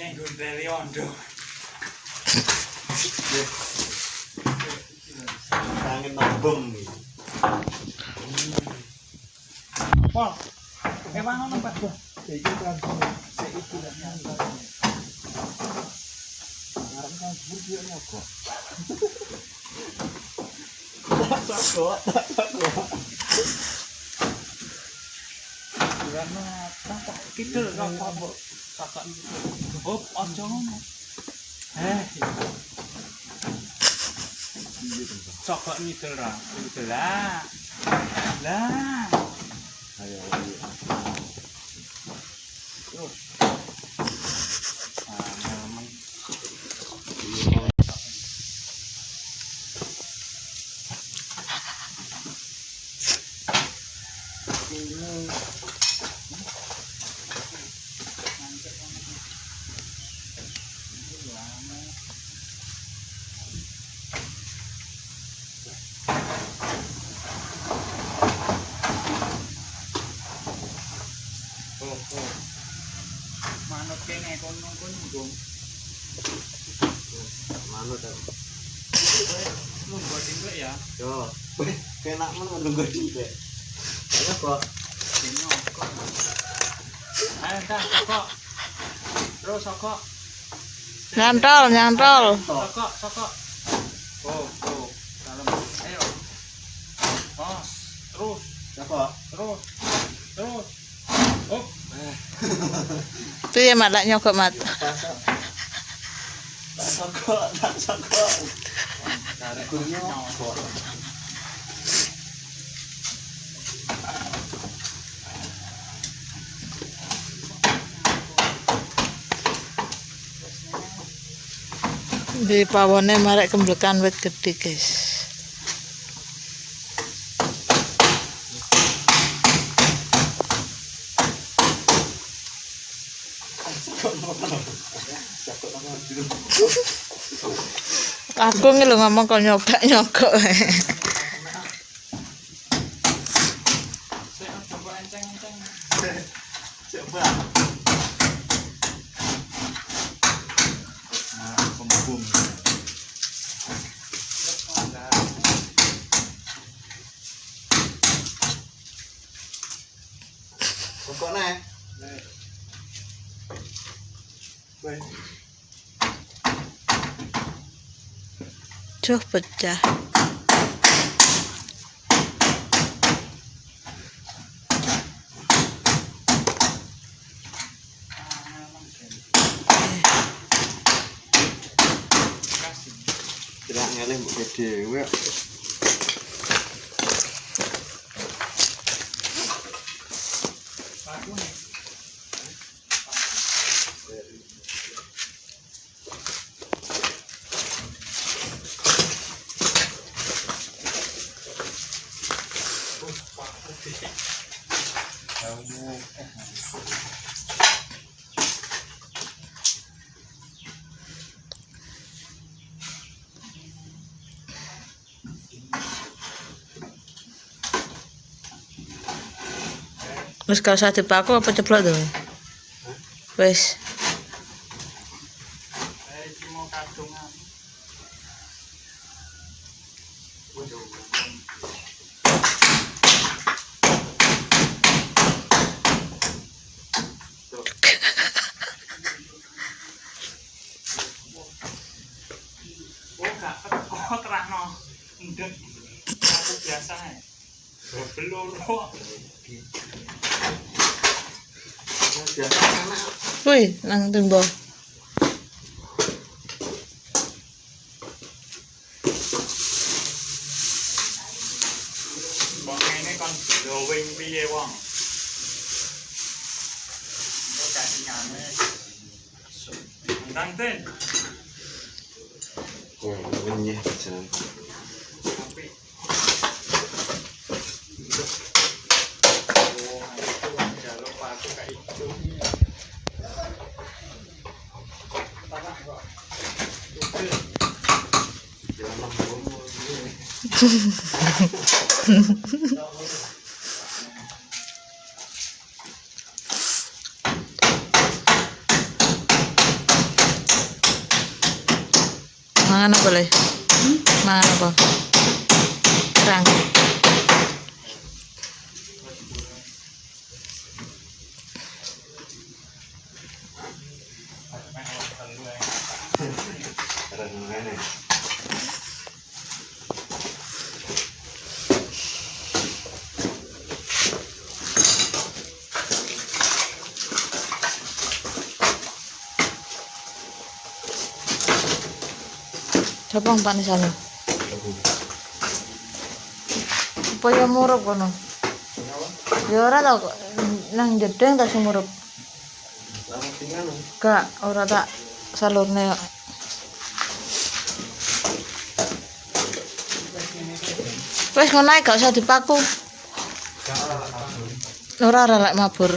yang gunting ondo. Angin tumbang. Pol. Emang ono Pak. Iki transfer. Iki lek nyangka. Arep kan buru nyogok. Nyogok. Karena tak kidul kok kakak. Hop, aja ngono. Cokok ngidul ra. Ngidul lah. Lah. Ayo. Terus. Manut kene kono Bung. Manut ta. Nunggu dingklek ya. Yo. Kenak men nunggu dingklek. Ayo kok. Nyokok. Ayo dah sokok. Terus sokok. Nyantol. Sokok. Oh. Dalam. Ayo. Pas. Terus. Terus. Hop. Piye mat lak nyogok mat. Sokok. Tarik nyogok. Di pawone marek kemblekan wit gedhe, guys. Aku ngi lho ngomong kok nyogok. coba enceng-enceng. Coba. Nah, pembung. Kok nek? Baik. Duh pecah. Tidak ngelih mbok dhewe. Wis gak usah dipaku apa ceplok to? Wis. Iki mau kadungan. Oh, terahno. Ndek. Aku biasa ae. Beloro. Wih, nang tembok. Wong ngene kon glowing piye wong? Kok gak nyame. Ndang ten. Oh, wenyeh jalan. Tapi jaluk paku kayak itu. Tanah kok. Mangan apa le? Mangan apa? Kerang. Terus ngene. Coba Pak di sana. Supaya murup kono. Ya ora tau kok nang jedeng tak sing murup. Langsung tinggal. Gak, ora tak salurne kok. Wes ngono ae gak usah dipaku. Ora lek mabur.